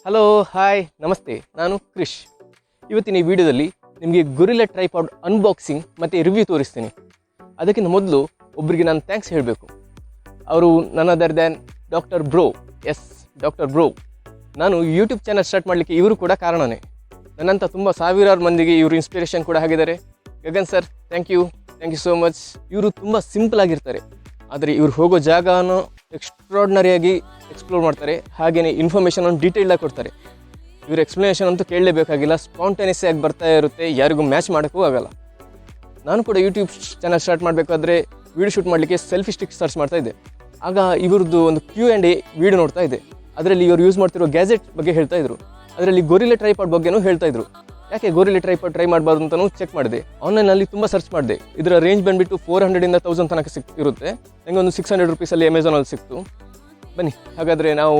Hello hi ನಮಸ್ತೆ, ನಾನು ಕ್ರಿಶ್. ಇವತ್ತಿನ ಈ ವಿಡಿಯೋದಲ್ಲಿ ನಿಮಗೆ ಗೊರಿಲ್ಲಾ ಟ್ರೈಪಾಡ್ ಅನ್ಬಾಕ್ಸಿಂಗ್ ಮತ್ತು ರಿವ್ಯೂ ತೋರಿಸ್ತೀನಿ. ಅದಕ್ಕಿಂತ ಮೊದಲು ಒಬ್ಬರಿಗೆ ನಾನು ಥ್ಯಾಂಕ್ಸ್ ಹೇಳಬೇಕು. ಅವರು none other than doctor bro. Yes, doctor bro. ನಾನು ಯೂಟ್ಯೂಬ್ ಚಾನಲ್ ಸ್ಟಾರ್ಟ್ ಮಾಡಲಿಕ್ಕೆ ಇವರು ಕೂಡ ಕಾರಣನೇ. ನನ್ನಂಥ ತುಂಬ ಸಾವಿರಾರು ಮಂದಿಗೆ ಇವರು ಇನ್ಸ್ಪಿರೇಷನ್ ಕೂಡ ಆಗಿದ್ದಾರೆ. Gagan sir, thank you so much. ಇವರು ತುಂಬ ಸಿಂಪಲ್ ಆಗಿರ್ತಾರೆ, ಆದರೆ ಇವ್ರು ಹೋಗೋ ಜಾಗನ ಎಕ್ಸ್ಟ್ರಾರ್ಡಿನರಿಯಾಗಿ ಎಕ್ಸ್ಪ್ಲೋರ್ ಮಾಡ್ತಾರೆ. ಹಾಗೆಯೇ ಇನ್ಫಾರ್ಮೇಷನ್ ಡೀಟೇಲ್ಡಾಗಿ ಕೊಡ್ತಾರೆ. ಇವ್ರ ಎಕ್ಸ್ಪ್ಲನೇಷನ್ ಅಂತೂ ಕೇಳಲೇಬೇಕಾಗಿಲ್ಲ, ಸ್ಪಾಂಟೇನಿಯಸ್ ಆಗಿ ಬರ್ತಾ ಇರುತ್ತೆ, ಯಾರಿಗೂ ಮ್ಯಾಚ್ ಮಾಡೋಕ್ಕೂ ಆಗಲ್ಲ. ನಾನು ಕೂಡ ಯೂಟ್ಯೂಬ್ ಚಾನಲ್ ಸ್ಟಾರ್ಟ್ ಮಾಡಬೇಕಾದ್ರೆ ವೀಡಿಯೋ ಶೂಟ್ ಮಾಡಲಿಕ್ಕೆ ಸೆಲ್ಫಿ ಸ್ಟಿಕ್ ಸರ್ಚ್ ಮಾಡ್ತಾ ಇದ್ದೆ. ಆಗ ಇವ್ರದ್ದು ಒಂದು Q&A ವೀಡಿಯೋ ನೋಡ್ತಾ ಇದ್ದೆ. ಅದರಲ್ಲಿ ಇವರು ಯೂಸ್ ಮಾಡ್ತಿರೋ ಗ್ಯಾಜೆಟ್ ಬಗ್ಗೆ ಹೇಳ್ತಾ ಇದ್ರು. ಅದರಲ್ಲಿ ಗೊರಿಲ್ಲಾ ಟ್ರೈಪಾಡ್ ಬಗ್ಗೆನೂ ಹೇಳ್ತಾ ಇದ್ರು. ಯಾಕೆ ಗೊರಿಲ್ಲಾ ಟ್ರೈಪಾಡ್ ಟ್ರೈ ಮಾಡಬಾರ್ದು ಅಂತಲೂ ಚೆಕ್ ಮಾಡಿದೆ. ಆನ್ಲೈನಲ್ಲಿ ತುಂಬ ಸರ್ಚ್ ಮಾಡಿದೆ. ಇದರ ರೇಂಜ್ ಬಂದುಬಿಟ್ಟು 400 ಇಂದ 1000 ತನಕ ಇರುತ್ತೆ. ನನಗೆ ಒಂದು 600 ರುಪೀಸಲ್ಲಿ ಅಮೆಝಾನಲ್ಲಿ ಸಿಕ್ತು. ಬನ್ನಿ ಹಾಗಾದರೆ ನಾವು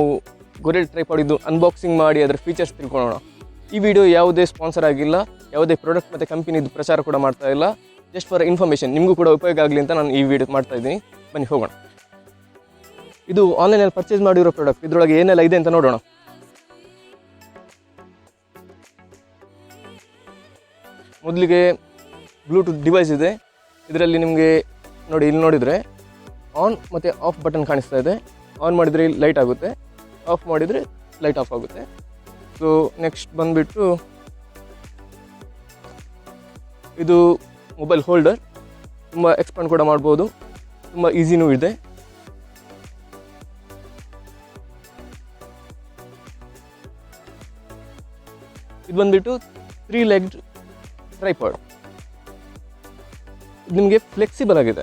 ಗೊರಿಲ್ಲಾ ಟ್ರೈಪಾಡ್ ಇದು ಅನ್ಬಾಕ್ಸಿಂಗ್ ಮಾಡಿ ಅದರ ಫೀಚರ್ಸ್ ತಿಳ್ಕೊಳ್ಳೋಣ. ಈ ವಿಡಿಯೋ ಯಾವುದೇ ಸ್ಪಾನ್ಸರ್ ಆಗಿಲ್ಲ, ಯಾವುದೇ ಪ್ರಾಡಕ್ಟ್ ಮತ್ತು ಕಂಪನಿದು ಪ್ರಚಾರ ಕೂಡ ಮಾಡ್ತಾ ಇಲ್ಲ. ಜಸ್ಟ್ ಫಾರ್ ಇನ್ಫಾರ್ಮೇಷನ್, ನಿಮಗೂ ಕೂಡ ಉಪಯೋಗ ಆಗಲಿ ಅಂತ ನಾನು ಈ ವಿಡಿಯೋ ಮಾಡ್ತಾ ಇದ್ದೀನಿ. ಬನ್ನಿ ಹೋಗೋಣ. ಇದು ಆನ್ಲೈನಲ್ಲಿ ಪರ್ಚೇಸ್ ಮಾಡಿರೋ ಪ್ರಾಡಕ್ಟ್. ಇದರೊಳಗೆ ಏನೆಲ್ಲ ಇದೆ ಅಂತ ನೋಡೋಣ. ಮೊದಲಿಗೆ ಬ್ಲೂಟೂತ್ ಡಿವೈಸ್ ಇದೆ. ಇದರಲ್ಲಿ ನಿಮಗೆ ನೋಡಿ, ಇಲ್ಲಿ ನೋಡಿದರೆ ಆನ್ ಮತ್ತು ಆಫ್ ಬಟನ್ ಕಾಣಿಸ್ತಾ ಇದೆ. ಆನ್ ಮಾಡಿದರೆ ಲೈಟ್ ಆಗುತ್ತೆ, ಆಫ್ ಮಾಡಿದರೆ ಲೈಟ್ ಆಫ್ ಆಗುತ್ತೆ. ಸೊ ನೆಕ್ಸ್ಟ್ ಬಂದುಬಿಟ್ಟು ಇದು ಮೊಬೈಲ್ ಹೋಲ್ಡರ್. ತುಂಬ ಎಕ್ಸ್ಪಾಂಡ್ ಕೂಡ ಮಾಡ್ಬೋದು, ತುಂಬ ಈಸಿನೂ ಇದೆ. ಇದು ಬಂದುಬಿಟ್ಟು 3-legged ಟ್ರೈಪಾಡ್. ಇದು ನಿಮಗೆ ಫ್ಲೆಕ್ಸಿಬಲ್ ಆಗಿದೆ,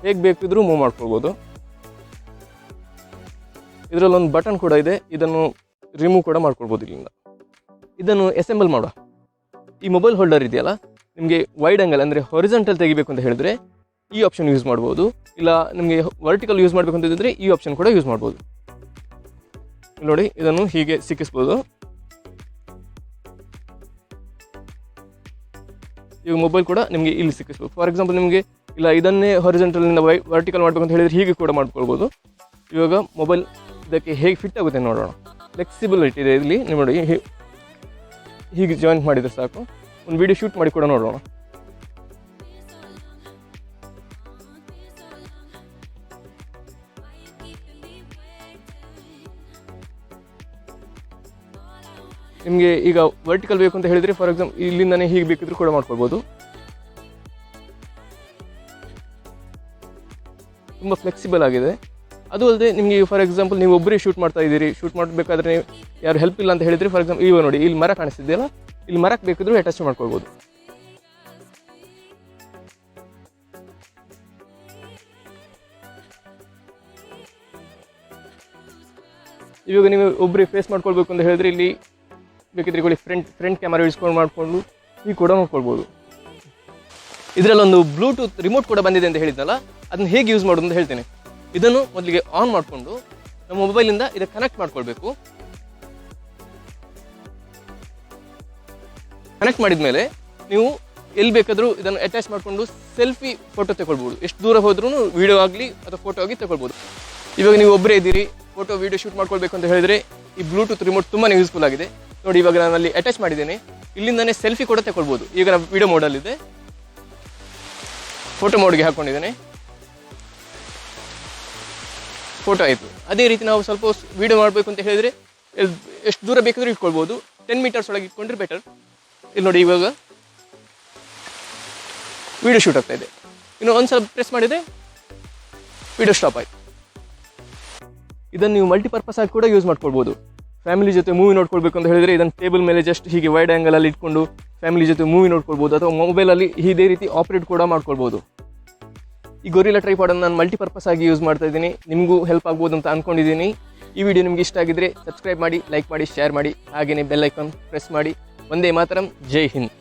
ಹೇಗೆ ಬೇಕಿದ್ರೂ ಮೂವ್ ಮಾಡ್ಕೊಳ್ಬೋದು. ಇದರಲ್ಲೊಂದು ಬಟನ್ ಕೂಡ ಇದೆ, ಇದನ್ನು ರಿಮೂವ್ ಕೂಡ ಮಾಡ್ಕೊಳ್ಬೋದು ಇಲ್ಲಿಂದ. ಇದನ್ನು ಅಸೆಂಬಲ್ ಮಾಡುವ. ಈ ಮೊಬೈಲ್ ಹೋಲ್ಡರ್ ಇದೆಯಲ್ಲ, ನಿಮಗೆ ವೈಡ್ ಆ್ಯಂಗಲ್ ಅಂದರೆ ಹಾರಿಜಾಂಟಲ್ ತೆಗಿಬೇಕು ಅಂತ ಹೇಳಿದ್ರೆ ಈ ಆಪ್ಷನ್ ಯೂಸ್ ಮಾಡ್ಬೋದು. ಇಲ್ಲ ನಿಮಗೆ ವರ್ಟಿಕಲ್ ಯೂಸ್ ಮಾಡಬೇಕು ಅಂತ ಹೇಳಿದ್ರೆ ಈ ಆಪ್ಷನ್ ಕೂಡ ಯೂಸ್ ಮಾಡ್ಬೋದು. ನೋಡಿ, ಇದನ್ನು ಹೀಗೆ ಸಿಕ್ಕಿಸ್ಬೋದು. ಈಗ ಮೊಬೈಲ್ ಕೂಡ ನಿಮಗೆ ಇಲ್ಲಿ ಸಿಕ್ಕಿಸ್ಬೋದು. ಫಾರ್ ಎಕ್ಸಾಂಪಲ್, ನಿಮಗೆ ಇಲ್ಲ ಇದನ್ನೇ ಹಾರಿಜಾಂಟಲಿಂದ ವರ್ಟಿಕಲ್ ಮಾಡಬೇಕು ಅಂತ ಹೇಳಿದರೆ ಹೀಗೆ ಕೂಡ ಮಾಡ್ಕೊಳ್ಬೋದು. ಇವಾಗ ಮೊಬೈಲ್ ಇದಕ್ಕೆ ಹೇಗೆ ಫಿಟ್ ಆಗುತ್ತೆ ನೋಡೋಣ. ಫ್ಲೆಕ್ಸಿಬಿಲಿಟಿ ಇದೆ ಇಲ್ಲಿ. ನೀವು ನೋಡಿ, ಹೀಗೆ ಜಾಯಿಂಟ್ ಮಾಡಿದರೆ ಸಾಕು. ಒಂದು ವಿಡಿಯೋ ಶೂಟ್ ಮಾಡಿ ಕೂಡ ನೋಡೋಣ. ನಿಮಗೆ ಈಗ ವರ್ಟಿಕಲ್ ಬೇಕು ಅಂತ ಹೇಳಿದರೆ ಫಾರ್ ಎಕ್ಸಾಂಪಲ್ ಇಲ್ಲಿಂದನೇ ಹೀಗೆ ಬೇಕಿದ್ರೂ ಕೂಡ ಮಾಡ್ಕೊಳ್ಬೋದು. ತುಂಬ ಫ್ಲೆಕ್ಸಿಬಲ್ ಆಗಿದೆ. ಅದು ಅಲ್ಲದೆ ನಿಮಗೆ ಫಾರ್ ಎಕ್ಸಾಂಪಲ್ ನೀವು ಒಬ್ಬರೇ ಶೂಟ್ ಮಾಡ್ತಾ ಇದ್ದೀರಿ, ಶೂಟ್ ಮಾಡಬೇಕಾದ್ರೆ ಯಾರು ಹೆಲ್ಪ್ ಇಲ್ಲ ಅಂತ ಹೇಳಿದರೆ ಫಾರ್ ಎಕ್ಸಾಂಪಲ್ ಇವಾಗ ನೋಡಿ, ಇಲ್ಲಿ ಮರ ಕಾಣಿಸ್ತಿದೆಯಲ್ಲ, ಇಲ್ಲಿ ಮರಕ್ಕೆ ಬೇಕಿದ್ರೂ ಅಟ್ಯಾಚ್ ಮಾಡ್ಕೊಳ್ಬೋದು. ಇವಾಗ ನೀವು ಒಬ್ಬರೇ ಫೇಸ್ ಮಾಡ್ಕೊಳ್ಬೇಕು ಅಂತ ಹೇಳಿದ್ರೆ ಇಲ್ಲಿ ಬೇಕಿದ್ರೆ ಫ್ರಂಟ್ ಕ್ಯಾಮರಾ ಯೂಸ್ಕೊಂಡು ಮಾಡಿಕೊಂಡು ಈ ಕೂಡ ನೋಡ್ಕೊಳ್ಬೋದು. ಇದರಲ್ಲೊಂದು ಬ್ಲೂಟೂತ್ ರಿಮೋಟ್ ಕೂಡ ಬಂದಿದೆ ಅಂತ ಹೇಳಿದ್ನಲ್ಲ, ಅದನ್ನ ಹೇಗೆ ಯೂಸ್ ಮಾಡೋದು ಅಂತ ಹೇಳ್ತೇನೆ. ಇದನ್ನು ಮೊದಲಿಗೆ ಆನ್ ಮಾಡಿಕೊಂಡು ನಮ್ಮ ಮೊಬೈಲಿಂದ ಇದಕ್ಕೆ ಕನೆಕ್ಟ್ ಮಾಡ್ಕೊಳ್ಬೇಕು. ಕನೆಕ್ಟ್ ಮಾಡಿದ ಮೇಲೆ ನೀವು ಎಲ್ಲಿ ಬೇಕಾದರೂ ಇದನ್ನು ಅಟ್ಯಾಚ್ ಮಾಡಿಕೊಂಡು ಸೆಲ್ಫಿ ಫೋಟೋ ತಗೊಳ್ಬೋದು. ಎಷ್ಟು ದೂರ ಹೋದ್ರೂ ವಿಡಿಯೋ ಆಗಲಿ ಅಥವಾ ಫೋಟೋ ಆಗಿ ತಗೊಳ್ಬೋದು. ಇವಾಗ ನೀವು ಒಬ್ಬರೇ ಇದ್ದೀರಿ, ಫೋಟೋ ವಿಡಿಯೋ ಶೂಟ್ ಮಾಡ್ಕೊಳ್ಬೇಕು ಅಂತ ಹೇಳಿದರೆ ಈ ಬ್ಲೂಟೂತ್ ರಿಮೋಟ್ ತುಂಬಾ ಯೂಸ್ಫುಲ್ ಆಗಿದೆ. ನೋಡಿ, ಇವಾಗ ನಾನು ಅಲ್ಲಿ ಅಟ್ಯಾಚ್ ಮಾಡಿದ್ದೇನೆ, ಇಲ್ಲಿಂದನೇ ಸೆಲ್ಫಿ ಕೂಡ ತಗೊಳ್ಬೋದು. ಈಗ ನಾನು ವಿಡಿಯೋ ಮೋಡಲ್ಲಿದೆ, ಫೋಟೋ ಮೋಡ್ಗೆ ಹಾಕ್ಕೊಂಡಿದ್ದೇನೆ, ಫೋಟೋ ಆಯಿತು. ಅದೇ ರೀತಿ ನಾವು ಸ್ವಲ್ಪ ವಿಡಿಯೋ ಮಾಡಬೇಕು ಅಂತ ಹೇಳಿದರೆ ಎಷ್ಟು ದೂರ ಬೇಕಾದರೂ ಇಟ್ಕೊಳ್ಬೋದು. 10 ಮೀಟರ್ಸ್ ಒಳಗೆ ಇಟ್ಕೊಂಡ್ರೆ ಬೆಟರ್. ಇಲ್ಲಿ ನೋಡಿ, ಇವಾಗ ವಿಡಿಯೋ ಶೂಟ್ ಆಗ್ತಾ ಇದೆ. ಇನ್ನು ಒಂದು ಸಲ ಪ್ರೆಸ್ ಮಾಡಿದರೆ ವಿಡಿಯೋ ಸ್ಟಾಪ್ ಆಯಿತು. ಇದನ್ನು ನೀವು ಮಲ್ಟಿಪರ್ಪಸ್ ಆಗಿ ಕೂಡ ಯೂಸ್ ಮಾಡ್ಕೊಳ್ಬೋದು. ಫ್ಯಾಮಿಲಿ ಜೊತೆ ಮೂವಿ ನೋಡ್ಕೊಳ್ಬೇಕು ಅಂತ ಹೇಳಿದರೆ ಇದನ್ನು ಟೇಬಲ್ ಮೇಲೆ ಜಸ್ಟ್ ಹೀಗೆ ವೈಡ್ ಆ್ಯಂಗಲಲ್ಲಿ ಇಟ್ಕೊಂಡು ಫ್ಯಾಮಿಲಿ ಜೊತೆ ಮೂವಿ ನೋಡ್ಕೊಳ್ಬೋದು, ಅಥವಾ ಮೊಬೈಲಲ್ಲಿ ಇದೇ ರೀತಿ ಆಪ್ರೇಟ್ ಕೂಡ ಮಾಡ್ಕೊಳ್ಬೋದು. ಈ ಗೊರಿಲ್ಲಾ ಟ್ರೈಪಾಡನ್ನು ನಾನು ಮಲ್ಟಿಪರ್ಪಸ್ ಆಗಿ ಯೂಸ್ ಮಾಡ್ತಾ ಇದ್ದೀನಿ. ನಿಮಗೂ ಹೆಲ್ಪ್ ಆಗ್ಬೋದು ಅಂತ ಅಂದ್ಕೊಂಡಿದ್ದೀನಿ. ಈ ವಿಡಿಯೋ ನಿಮ್ಗೆ ಇಷ್ಟ ಆಗಿದ್ದರೆ ಸಬ್ಸ್ಕ್ರೈಬ್ ಮಾಡಿ, ಲೈಕ್ ಮಾಡಿ, ಶೇರ್ ಮಾಡಿ, ಹಾಗೆಯೇ ಬೆಲ್ ಐಕಾನ್ ಪ್ರೆಸ್ ಮಾಡಿ. ವಂದೇ ಮಾತರಂ. ಜೈ ಹಿಂದ್.